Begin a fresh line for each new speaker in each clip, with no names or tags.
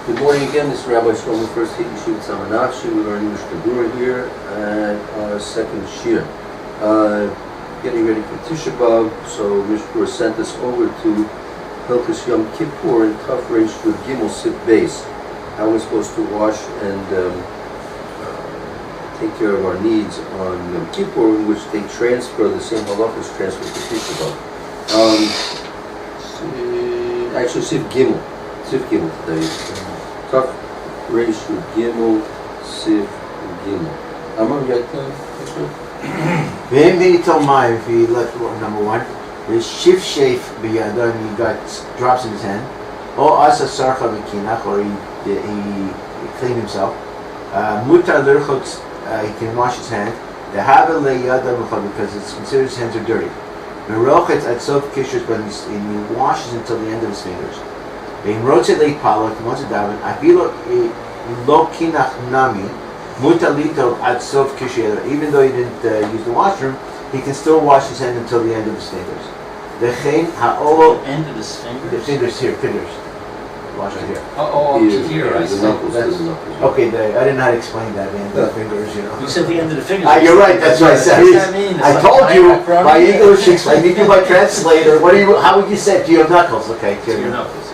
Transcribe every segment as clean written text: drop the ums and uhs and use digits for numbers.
Good morning again. This is Rabbi Shlomo, first Yeshiva Tsama Nafshi. We're learning Berura here at our second shir. Getting ready for Tisha B'Av, so Mishna sent us over to Hilchos Yom Kippur and Taf Reish Yud Gimel Sif Beis. How we're supposed to wash and take care of our needs on Yom Kippur, in which they transfer the same halachas transfer to Tisha B'Av. Actually, Sif Gimel today. Taf Reish Yud Gimel Sif Gimel. Amar Yata.
If he left number one, the shift shave biyado, and he drops in his hand, or asa sarcha v'kinach, or he cleaned himself. Mutar l'rchot, he can wash his hand. The havel le'yada because it's considered his hands are dirty. Merochet at sof kishus, but he washes until the end of his fingers. Bein rotzet le'palo, if he wants to daven, avilo lo kinach nami. Mutalito at sof kishiyah. Even though he didn't use the washroom, he can still wash his hand until the end of his fingers. The
end of his fingers.
The fingers here, fingers. Wash it here.
Up to here, I see.
Okay, I didn't know how to explain that. The end of the fingers, you know.
You said the end of the fingers.
You're right. That's what I said.
What does that mean?
I told you my English. I need you my translator. How would you say it? To your knuckles, okay?
To your knuckles.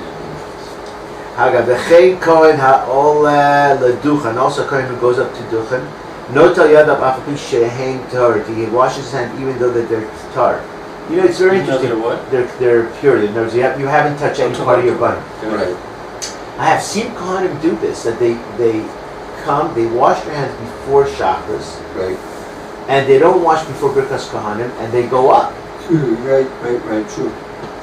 Hagav v'chein kohen ha'ola leduchan, also kohen who goes up to duchan. Notal yadav afapi shehein tahor. He washes his hand even though that they're tar. You know, it's very interesting.
They're what?
They're pure. In other words, you haven't touched any part of your body.
Right.
I have seen kohanim do this. That they wash their hands before chakras.
Right.
And they don't wash before birkas kohanim, and they go up.
Right. True.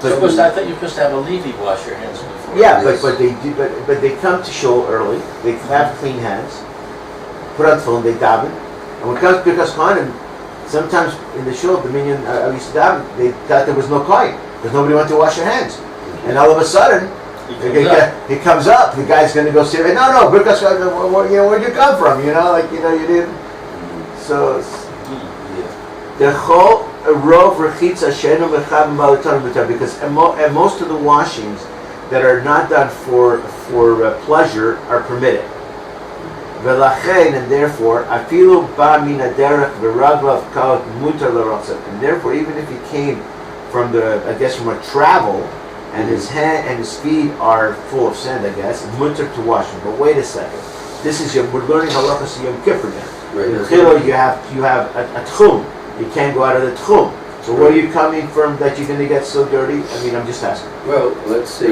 I thought you were supposed to have a Levi wash your hands before.
Yeah, yes. but they do. But they come to shul early. They have clean hands. Put on tefillin, they daven, and when it comes to birkas kohanim, sometimes in the shul, the minyan at least daven, they thought there was no kohen because nobody wanted to wash their hands, and all of a sudden he comes up. The guy's going to go say, "No, birkas kohanim. Where'd you come from? You didn't." So the whole. Because most of the washings that are not done for pleasure are permitted. And therefore, and therefore, even if he came from from a travel, and his hand and his feet are full of sand, I guess, it's mutter to wash them. But wait a second, we're learning halachas Yom Kippur now.
Right.
In Chilo, you have a tchum. You can't go out of the tchum. So where are you coming from that you're going to get so dirty? I mean, I'm just asking.
Well, let's say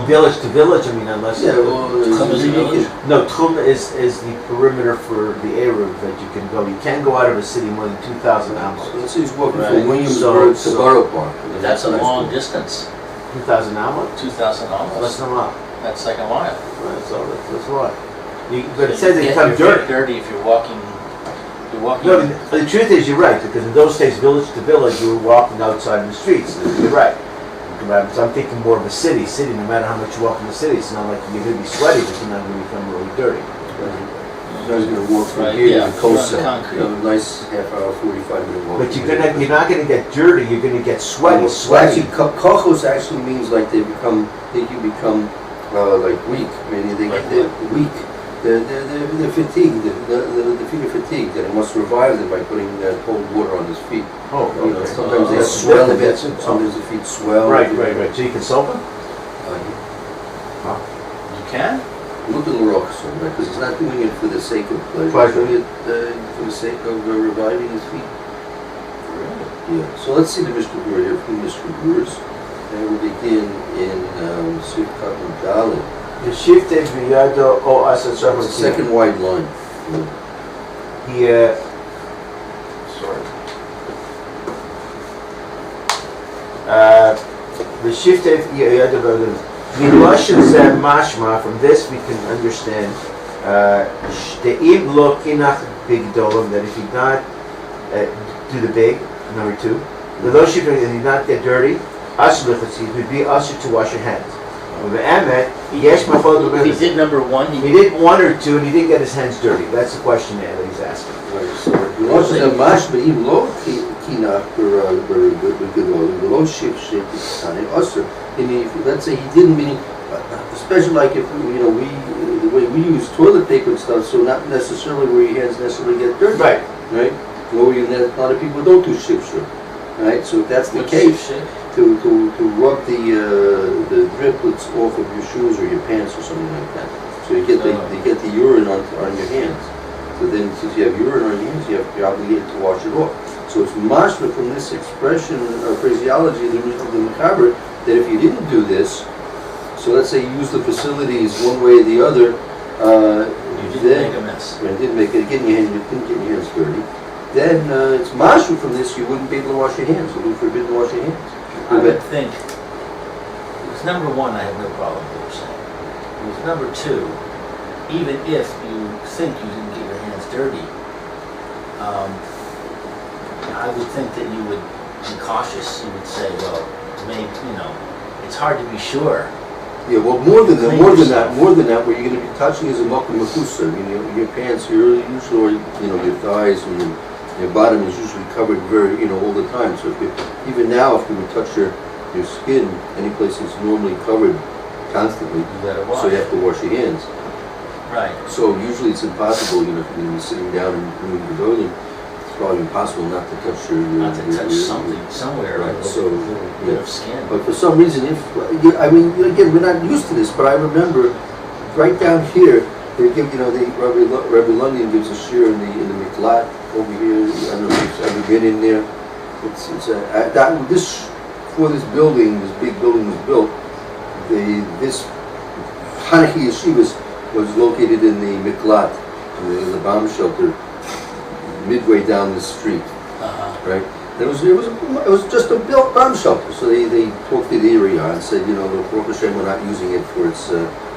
village to village. I mean, unless
tchum is a village.
No, tchum is the perimeter for the eruv that you can go. You can't go out of a city more than 2,000 amos.
So let's say he's walking from Williamsburg to Borough Park.
That's a long distance.
2,000 amos.
2,000 amos.
Less than a mile.
That's like a mile.
Right, so that's a lot. But it says they become dirty.
Dirty if you're walking.
No, the truth is you're right, because in those days, village to village, you were walking outside in the streets. You're right. So I'm thinking more of a city. No matter how much you walk in the city, it's not like you're going to be sweaty, but you're not going to become really dirty.
You guys are going to walk from here to the coast, nice half hour, 45-minute walk.
But you're not going to get dirty. You're going to get sweaty.
Actually, kochos actually means like you become like weak. Meaning they're weak. They're fatigued. The feet are fatigued, and it must revive them by putting cold water on his feet.
Okay.
Sometimes they swell a bit. Sometimes the feet swell.
Right. So you can soap them?
You can?
Look at the rocks, because he's not doing it for the sake of pleasure. He's doing it for the sake of reviving his feet.
Really?
Yeah. So let's see the Mishna here from Mishna Brewers, and we'll begin in Sivkat and Dalit.
The shifted v'yado o asa sarcha.
Second wide line.
The shifted v'yado Milashin said mashma. From this we can understand de'im lo kinach bigdolim, that if he not do the big, number two, the lo shifted, and he not get dirty, asur l'chatzit, would be asur to wash your hands.
He did number one.
He did one or two, and he didn't get his hands dirty. That's the question that he's asking.
Right, so he wants the mashma even low kinach below shift tane usher. Let's say he didn't mean, especially like if we the way we use toilet paper and stuff, so not necessarily where your hands necessarily get dirty.
Right.
Right. Well, a lot of people don't do shifshur. Right. So if that's the case, to rub the driplets off of your shoes or your pants or something like that. So you get the urine on your hands. So then, since you have urine on your hands, you're obligated to wash it off. So it's mashma from this expression or phraseology of the Mechaber that if you didn't do this, so let's say you use the facilities one way or the other,
you didn't make a mess.
You didn't get your hands dirty. Then it's mashma from this. You wouldn't be able to wash your hands. It would be forbidden to wash your hands.
I would think. Because number one, I have no problem with what you're saying. Because number two, even if you think you didn't get your hands dirty, I would think that you would be cautious. You would say, well, maybe it's hard to be sure.
Yeah, well, more than that, what you're going to be touching is a makom makusa. Your pants, usually, or your thighs and your bottom is usually covered very, all the time. So even now, if you would touch your skin, any place that's normally covered constantly, so you have to wash your hands.
Right.
So usually it's impossible, if you're going to be sitting down and doing the building, it's probably impossible not to touch
something somewhere,
right?
A
So
bit of skin.
But for some reason, again, we're not used to this, but I remember right down here, they give, Rabbi London gives a shir in the miklat over here. I don't know if you've ever been in there. Before this big building was built, this Hanaki Yeshiva was located in the miklat, in the bomb shelter, midway down the street, right? And it was just a built bomb shelter. So they talked to the area and said, Baruch Hashem, we're not using it for its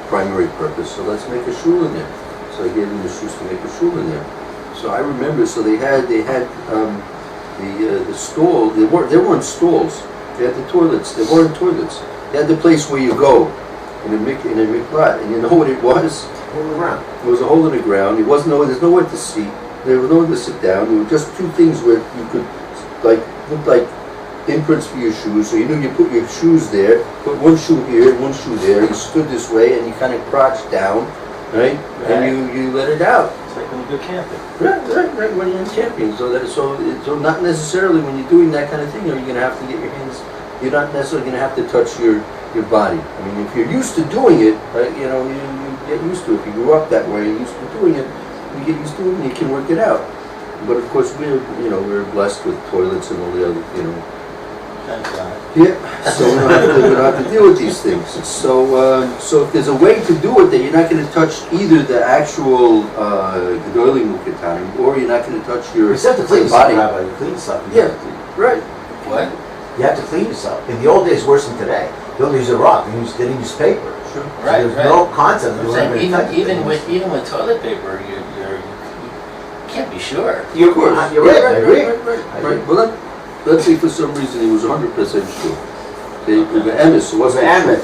primary purpose, so let's make a shul in there. So I gave them the shoes to make a shul in there. So I remember, so they had the stall. They weren't stalls. They had the toilets. They weren't toilets. They had the place where you go in a miklat, and you know what it was?
Hole in the ground.
It was a hole in the ground. There's nowhere to sit. There was nowhere to sit down. There were just two things where you could look like imprints for your shoes. So you put your shoes there, put one shoe here, one shoe there. You stood this way and you kind of crouched down, right? And you let it out.
It's like when you go camping.
Right. When you're in camping. So not necessarily when you're doing that kind of thing, are you going to have to get your hands. You're not necessarily going to have to touch your body. I mean, if you're used to doing it, you get used to it. If you grew up that way, used to doing it, you get used to it and you can work it out. But of course, we're blessed with toilets and all the other,
Thank God.
Yeah, so we don't have to deal with these things. So if there's a way to do it that you're not going to touch either the actual gedolim muketanim, or you're not going to touch your
Except to clean yourself, Rabbi. You clean yourself.
Right.
What?
You have to clean yourself. In the old days, worse than today. They don't use a rock. They didn't use paper.
Sure.
Right.
So there's no concept.
I'm saying even with toilet paper, you can't be sure.
You're right. I agree.
Right. Well, let's say for some reason he was 100% sure. It was emes. It wasn't
emes.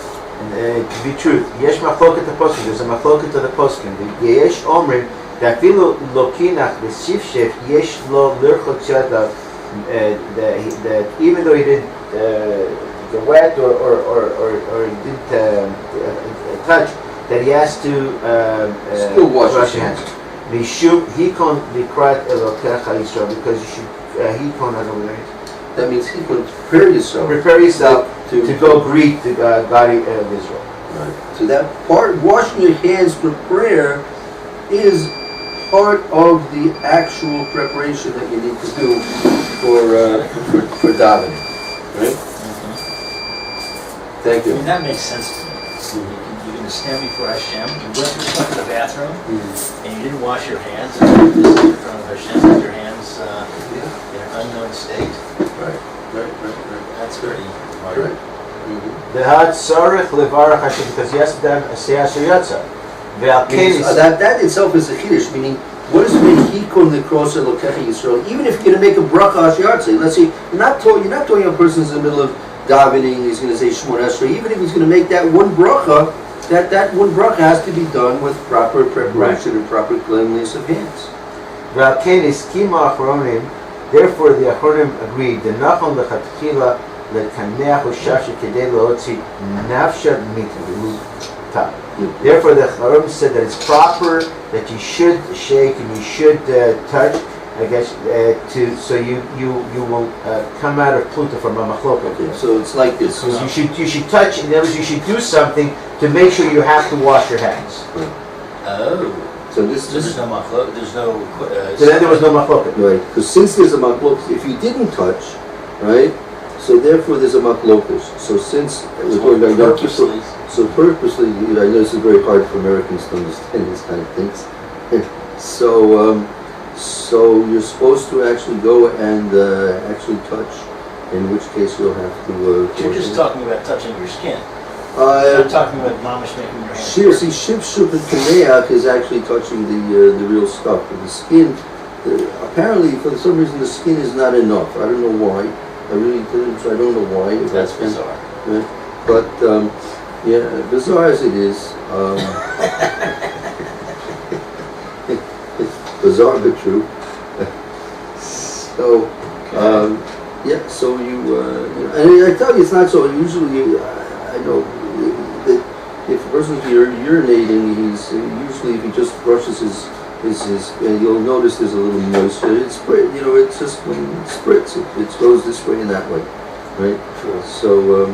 To be true, yesh machloket the poskim. There's a machloket to the poskim. Yesh omrim that filu lokinach b'sifshef yesh lo lirchot shadav. That even though he didn't get wet or he didn't touch, that he has to
still wash his hands.
Mishum hikon likrat elokecha Yisrael, because you should hikon adonai.
That means hikon, prepare yourself.
Prepare yourself to go greet the God of Israel.
Right. So that part, washing your hands for prayer, is part of the actual preparation that you need to do for davening, right?
Mm-hmm.
Thank you.
I mean, that makes sense to me. You're going to stand before Hashem, you went to the bathroom, and you didn't wash your hands, and you just in front of Hashem with your hands in an unknown state.
Right.
That's pretty hard.
Right.
The had sarich levarach Hashem, because yesterday Seyasher Yatza.
That itself is a chiddush, meaning what does it mean? Hikon lekros elokecha Yisrael. Even if you're going to make a bracha ashiyatzei, let's say you're not talking a person's in the middle of davening. He's going to say Shemona Esrei. Even if he's going to make that one bracha, that one bracha has to be done with proper preparation and proper cleanliness of hands.
V'alken iskima achronim. Therefore, the achronim agreed. The nachon lechatchila lekaneach u'shasha kedei leotzi nafsha mita. Therefore, the achronim said that it's proper that you should shake and you should touch. I guess so you will come out of pluta from a machloka.
Okay, so it's like this.
So you should touch. In other words, you should do something to make sure you have to wash your hands.
Oh.
So this
There's no machloka. There's no.
So then there was no machloka.
Right, because since there's a machlokas, if you didn't touch, right, so therefore there's a machlokas. So since we're talking about Yom Kippur, so purposely, I know this is very hard for Americans to understand these kind of things. So you're supposed to actually go and actually touch, in which case you'll have to.
You're just talking about touching your skin. I'm talking about mamish making your hands.
See, ship and kaneach is actually touching the real stuff. But the skin, apparently, for some reason, the skin is not enough. I don't know why. I don't know why.
That's bizarre.
Right? But yeah, bizarre as it is. Bizarre but true. So, yeah. So and I tell you, it's not so. Usually, I know that if a person's urinating, he's usually if he just brushes his and you'll notice there's a little moisture. It's it's just when it spritz, it goes this way and that way, right?
Sure.
So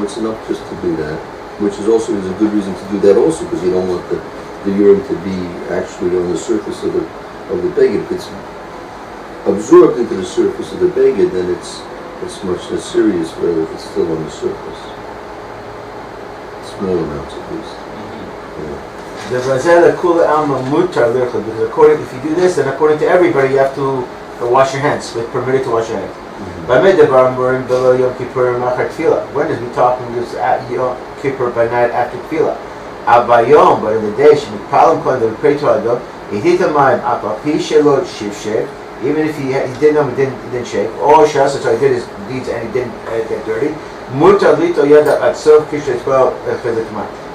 it's enough just to do that, which is a good reason to do that also because you don't want the urine to be actually on the surface of the beged. If it's absorbed into the surface of the beged, then it's much less serious whether if it's still on the surface. Small amounts at least.
The Brazela Kula Alma Mutar Lircha, because according if you do this, then according to everybody you have to wash your hands. It's permitted to wash your hands. When is we talking this at Yom Kippur by night after Tefillah? Abayom, but in the day, she problem when they pray to Adam. He hit a mime apapi shelo shivshev. Even if he didn't shake, or shasa, so he did his deeds and he didn't get dirty. Mutar lito yada atzov kishet well.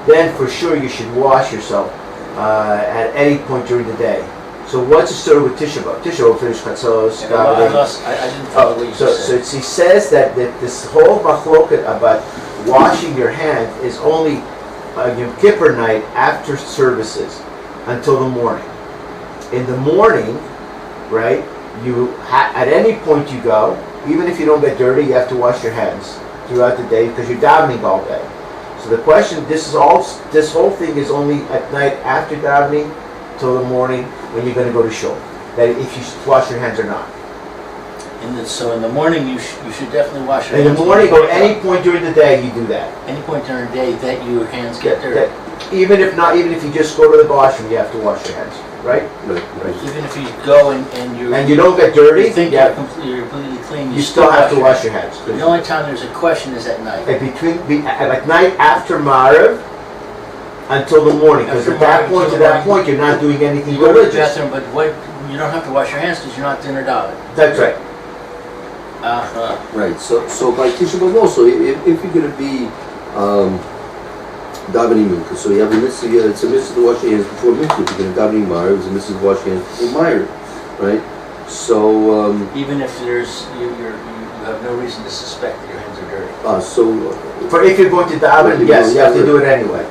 Then for sure you should wash yourself at any point during the day. So what's the story with Tisha B'Av? Tisha B'Av finished Chatzos.
I didn't follow what you said.
So he says that this whole machloket about washing your hands is only Yom Kippur night after services until the morning. In the morning, right? At any point you go, even if you don't get dirty, you have to wash your hands throughout the day because you're davening all day. So the question, this whole thing is only at night after davening till the morning when you're going to go to shul. That if you should wash your hands or not.
So in the morning you should definitely wash your hands.
In the morning or any point during the day you do that.
Any point during the day that your hands get dirty.
Even if you just go to the washroom, you have to wash your hands, right?
Right.
Even if you go and
you don't get dirty,
you think you're completely clean,
you still have to wash your hands.
The only time there's a question is at night.
At night after Ma'ariv until the morning, because at that point you're not doing anything
you go to the
religious.
bathroom, but you don't have to wash your hands because you're not dinner davening.
That's right.
Right. So by Tisha B'Av also, if you're going to be davening mincha, so you have a mitzvah. It's a mitzvah to wash your hands before mincha. If you're going to davening Ma'ariv, it's a mitzvah to wash your hands before Ma'ariv, right? So
even if you have no reason to suspect that your hands are dirty.
If you're going to daven, yes, you have to do it anyway.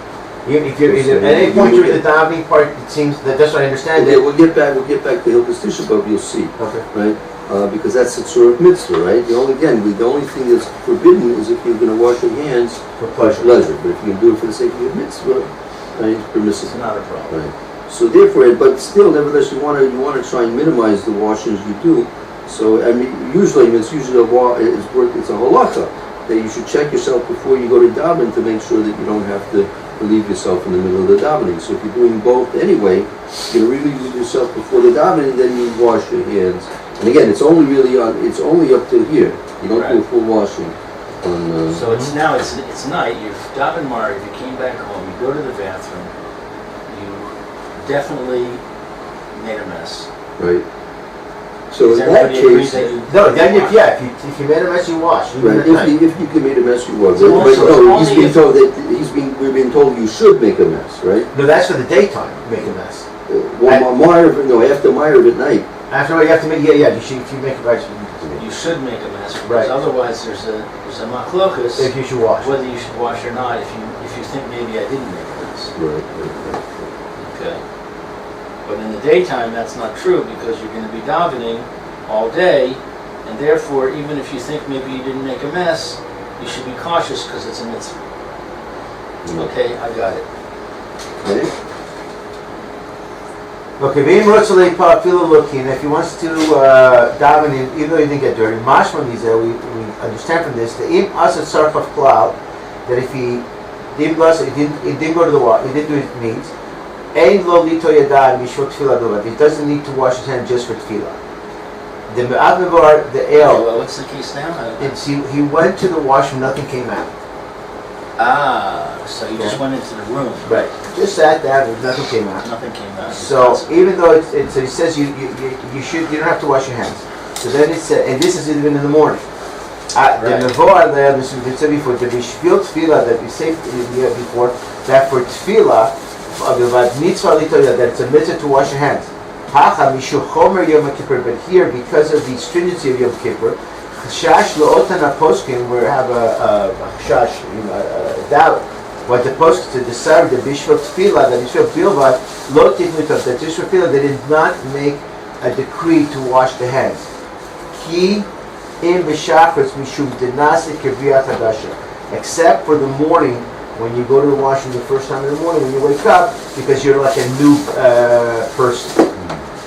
If you're at any point during the davening part, it seems that's what I understand.
Okay, we'll get back to Hilchos Tisha B'Av. You'll see,
okay,
right? Because that's a sort of mitzvah, right? The only thing that's forbidden is if you're going to wash your hands
for pleasure.
But if you can do it for the sake of your mitzvah, right, it's permissible.
It's not a problem.
Right. So therefore, but still, nevertheless, you want to try and minimize the washings you do. So I mean, it's a halacha that you should check yourself before you go to daven to make sure that you don't have to relieve yourself in the middle of the davening. So if you're doing both anyway, you're going to relieve yourself before the davening, then you wash your hands. And again, it's only up to here. You don't do a full washing.
So it's night. You've davened Ma'ariv. You came back home. You go to the bathroom. You definitely made a mess.
Right. So
Does
in that case,
if you made a mess, you wash.
right? If you made a mess, you wash.
So
But no, we're being told you should make a mess, right?
No, that's for the daytime. Make a mess.
After Ma'ariv at night.
Afterward, you have to make, you should, if you make a mess,
You should make a mess, because
Right.
otherwise there's a machlokus
if you should wash.
whether you should wash or not. If you think maybe I didn't make a mess.
Right.
Okay. But in the daytime, that's not true, because you're going to be davening all day, and therefore, even if you think maybe you didn't make a mess, you should be cautious because it's a mitzvah. Okay, I got it.
Okay.
Okay, if he wants to daven, even though he didn't get dirty, mashma mizeh, we understand from this, the im asat sarfaf klal, that if he didn't go to the water, he didn't do his needs, ein lo lito yadayim mishvot tefillah b'lev, he doesn't need to wash his hand just for tefillah. The me'av mevar, the
Okay,
el,
well, what's the case now?
he went to the washroom, nothing came out.
So you just went into the room.
Right. Just sat down, nothing came out.
Nothing came out.
So even though it says you don't have to wash your hands. So then it said, and this is even in the morning. The mevoar there, this we said before, the bishvil tefillah that we said before, that for tefillah, mitzvah litoya, that it's a mitzvah to wash your hands. Hacha mishu chomer Yom Kippur, but here because of the stringency of Yom Kippur, chash lootan aposkim, we have a chash, a doubt. What the poskim to decide the bishvil tefillah, that bishvil bilvad lo tivnutav, that bishvil tefillah, they did not make a decree to wash the hands. Ki im b'shachris mishum denase kiviyat hadasha, except for the morning when you go to the washroom the first time in the morning when you wake up, because you're like a new person.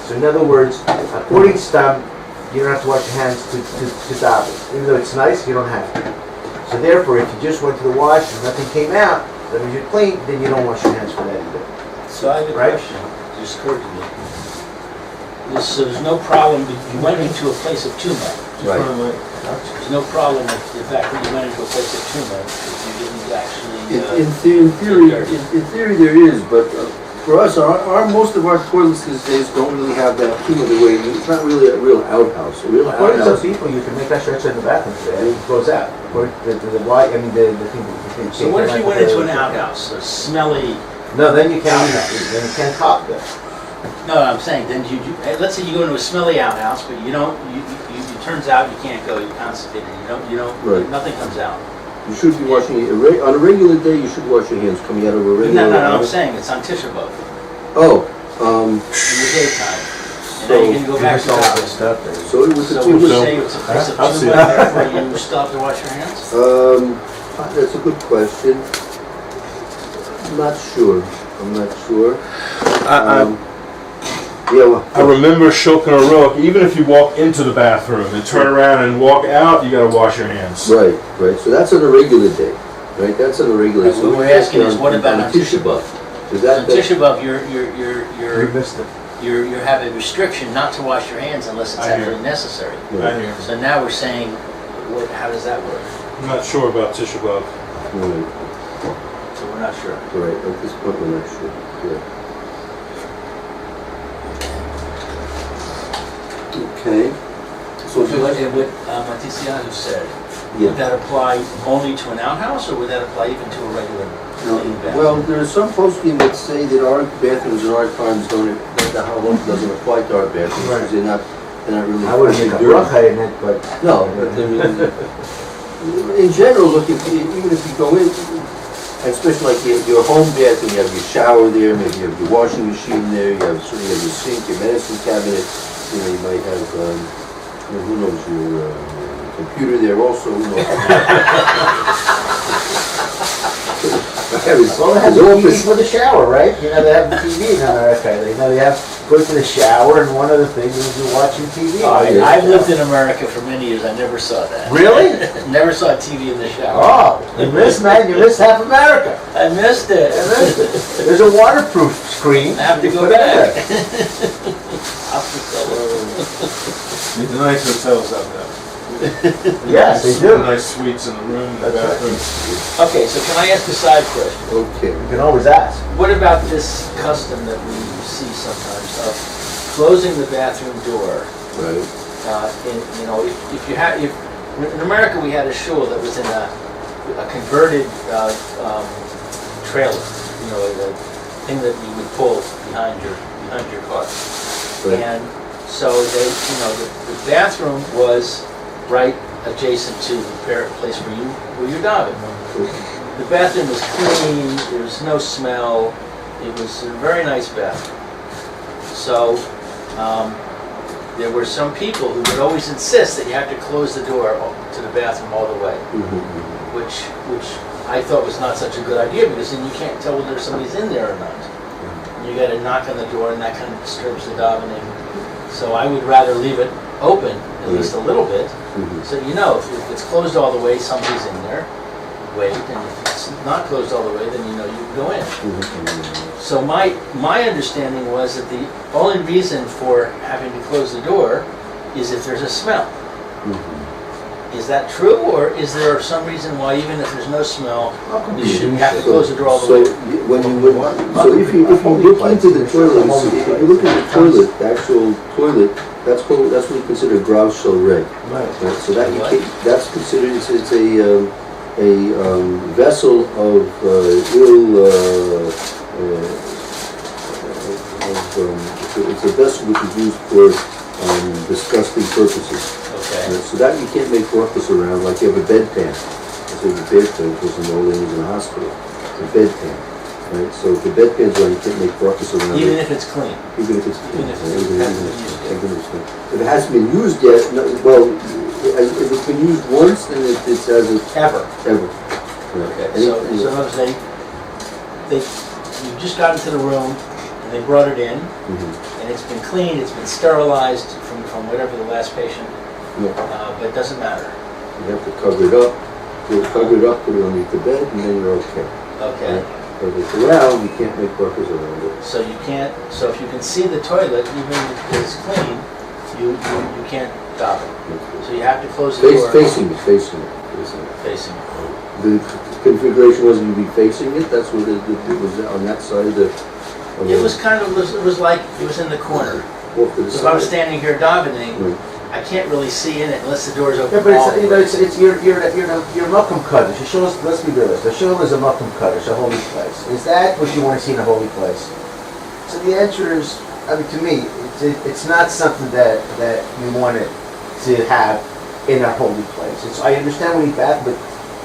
So in other words, according to Stam, you don't have to wash your hands to daven. Even though it's nice, you don't have to. So therefore, if you just went to the wash and nothing came out, that means you're clean, then you don't wash your hands for that either.
So I have a question. It just occurred to me. So there's no problem, you went into a place of tumah.
Right.
There's no problem with the fact that you went into a place of tumah if you didn't actually...
In theory there is, but for us, most of our toilets these days don't really have that tumah the way, it's not really a real outhouse.
According to some people, you can make that stretch in the bathroom today, it goes out. According to the thing.
So what if you went into an outhouse, a smelly...
No, then you can't cop there.
No, I'm saying, then let's say you go into a smelly outhouse, but it turns out you can't go, you're constipated,
Right.
nothing comes out.
You should be washing it, on a regular day you should wash your hands coming out of a regular...
No, I'm saying it's on Tisha B'Av.
Oh,
in the daytime. And now you can go back to the house.
so it was
So
a
would you
tumah.
say it's a place of tumah, therefore you still have to wash your hands?
That's a good question. I'm not sure.
I remember Shulchan Aruch, even if you walk into the bathroom and turn around and walk out, you gotta wash your hands.
Right. So that's on a regular day, right? That's on a regular day.
What we're asking is, what about on Tisha B'Av?
Is
On
that
Tisha B'Av,
You missed it.
you have a restriction not to wash your hands unless it's
I hear.
actually necessary.
I hear.
So now we're saying, how does that work?
I'm not sure about Tisha B'Av.
Right.
So we're not sure.
Right. At this point, we're not sure. Yeah. Okay. So
So what Matisianu said,
yeah.
would that apply only to an outhouse, or would that apply even to a regular clean bathroom?
Well, there are some poskim that say that our bathrooms in our times that the halach doesn't apply to our bathrooms because they're not really.
I wouldn't make a bracha in it, but...
No, but I mean, in general, look, even if you go in, and especially like your home bathroom, you have your shower there, maybe you have your washing machine there, you have your sink, your medicine cabinet, you might have, who knows, your computer there also, who knows.
Well, they have the TV for the shower, right? They have the TV in America. They go to the shower, and one of the things is you're watching TV.
I've lived in America for many years, I never saw that.
Really?
Never saw TV in the shower.
Oh, you missed, man. You missed half America.
I missed it.
There's a waterproof screen.
I have to
You
go
put it
back.
there.
The nice hotels have that.
Yes, they do.
Nice suites in the room, the
That's right.
bathroom.
Okay, so can I ask a side question?
Okay.
You can always ask.
What about this custom that we see sometimes of closing the bathroom door?
Right.
In America we had a shul that was in a converted trailer, the thing that you would pull behind your car.
Right.
And So the bathroom was right adjacent to the place where you daven. The bathroom was clean. There was no smell. It was a very nice bathroom. So there were some people who would always insist that you have to close the door to the bathroom all the way, which I thought was not such a good idea, because then you can't tell whether somebody's in there or not. You got to knock on the door, and that kind of disturbs the davening. So I would rather leave it open at least a little bit, so you know if it's closed all the way, somebody's in there. Wait, and if it's not closed all the way, then you know you can go in. So my understanding was that the only reason for having to close the door is if there's a smell. Is that true, or is there some reason why even if there's no smell, you shouldn't have to close the door all the way?
So if you look into the toilet, if you look at the toilet, the actual toilet, that's what we consider Graus Shel Reg. Right. So that that's considered it's a vessel of it's a vessel which is used for disgusting purposes.
Okay.
So that you can't make ruckus around, like you have a bedpan. That's what a bedpan, because in old English in the hospital. It's a bedpan. Right? So if the bedpan's on, you can't make ruckus around
Even
it.
if it's clean.
Even if it's clean.
Even if it hasn't been used yet.
If it hasn't been used yet, well, if it's been used once, then it hasn't.
Ever.
Right.
Okay. So you just got into the room, and they brought it in, and it's been cleaned, it's been sterilized from whatever the last patient. But it doesn't matter.
You have to cover it up. You'll cover it up, put it underneath the bed, and then you're okay.
Okay.
Right? But if it's around, you can't make ruckus around it.
So you can't. So if you can see the toilet, even if it's clean, you can't daven. So you have to close the door.
Facing it.
Facing it.
The configuration wasn't you be facing it. That's what it was on that side of the.
It was kind of. It was like it was in the corner.
Off to the
If
side.
I was standing here davening,
Right.
I can't really see in it unless the door's open.
Yeah, but
all the way.
it's you're Malcolm Kaddish. Let's be realistic. The shul is a Malcolm Kaddish, a holy place. Is that what you want to see in a holy place? So the answer is, I mean, to me, it's not something that you want to have in a holy place. I understand when you bath, but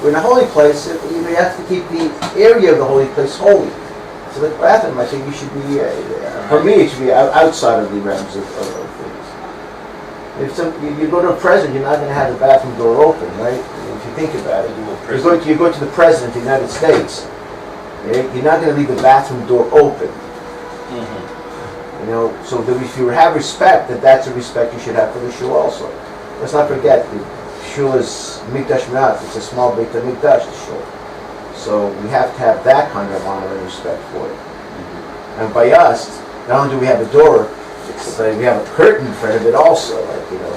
in a holy place, you have to keep the area of the holy place holy. So the bathroom, I think you should be, for me, it should be outside of the realms of things. If you go to a president, you're not going to have the bathroom door open, right? If you think about it, you go to the president of the United States. You're not going to leave the bathroom door open. You know, so that if you have respect, that's a respect you should have for the shul also. Let's not forget, the shul is mikdash me'at. It's a small beit mikdash, the shul. So we have to have that kind of honor and respect for it. And by us, not only do we have a door, it's like we have a curtain in front of it also,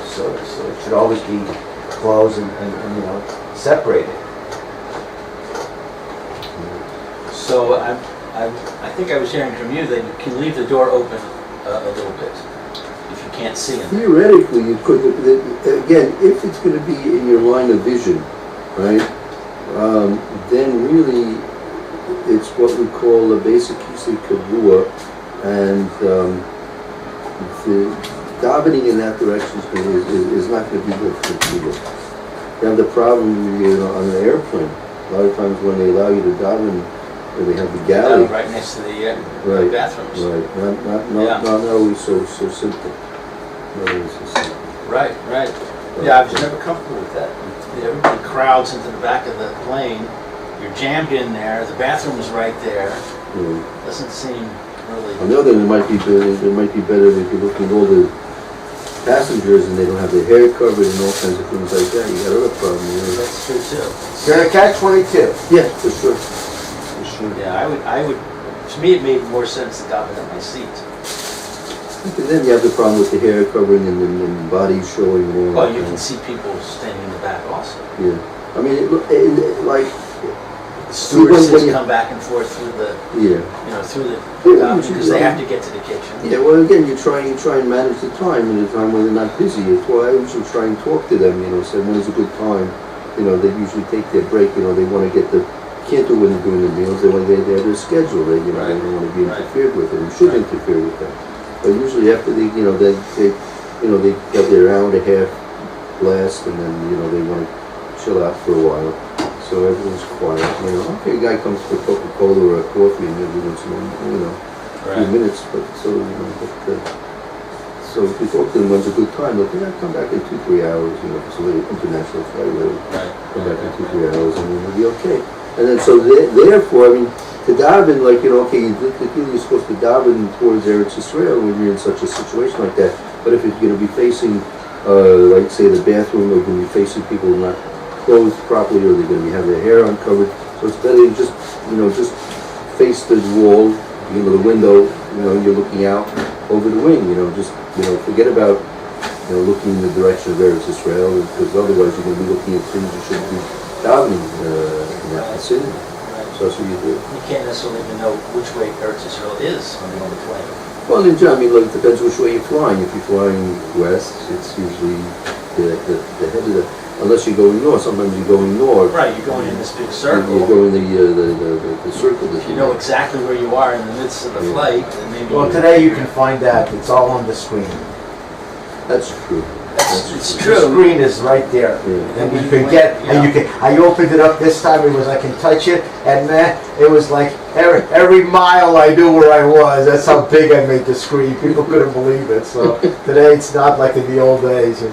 so it should always be closed and separated.
So I think I was hearing from you that you can leave the door open a little bit if you can't see in there.
Theoretically, you could. Again, if it's going to be in your line of vision, right? Then really, it's what we call a basic kisei kavua, and the davening in that direction is not going to be good for people. You have the problem on an airplane. A lot of times when they allow you to daven, they have the galley
right next to the bathrooms.
Right. Not always so simple. Not always so simple.
Right. Yeah, I was never comfortable with that. Everybody crowds into the back of the plane. You're jammed in there. The bathroom is right there. Doesn't seem really.
On the other hand, it might be better if you're looking at all the passengers and they don't have their hair covered and all kinds of things like that. You got other problems.
That's true too.
You're in a catch-22.
Yeah, for sure.
Yeah, I would. To me, it made more sense to daven at my seat.
And then you have the problem with the hair covering and the body showing and all
Well,
that
you
kind
can see people standing in the back also.
Yeah. I mean, like
The stewardesses come back and forth through the, through the because they have to get to the kitchen.
Yeah, well, again, you try and manage the time in a time when they're not busy. That's why I usually try and talk to them, say when is a good time. They usually take their break, they want to get can't do when they're doing the meals, they have their schedule, they don't want to be interfered with, and you should interfere with them. But usually after they they got their hour and a half blast, and then, they want to chill out for a while. So everyone's quiet, Okay, a guy comes for Coca-Cola or a coffee, and every once in a while, a few minutes, but so, so if you talk to them, when's a good time? They'll come back in 2-3 hours, so they're international flight, come back in 2-3 hours, and then it'll be okay. And then, so therefore, to daven, you're supposed to daven towards Eretz Yisrael when you're in such a situation like that. But if you're going to be facing, say, the bathroom, or you're going to be facing people not clothed properly, or they're going to have their hair uncovered, so it's better to just face the wall, the window, you're looking out over the wing, forget about, looking in the direction of Eretz Yisrael, because otherwise you're going to be looking at things you shouldn't be davening in that vicinity. So that's what you do.
You can't necessarily even know which way Eretz Yisrael is on the plane.
Well, it depends which way you're flying. If you're flying west, it's usually the head of the... Unless you're going north. Sometimes you're going north.
Right, you're going in this big circle.
You're going the circle.
If you know exactly where you are in the midst of the flight, then maybe...
Well, today you can find that. It's all on the screen.
That's true.
It's
The
true.
screen is right there.
Yeah.
And you can get, and you can, I opened it up this time, I can touch it, and man, it was like every mile I knew where I was. That's how big I made the screen. People couldn't believe it. So today it's not like in the old days,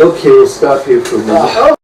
Okay, we'll stop here for a minute.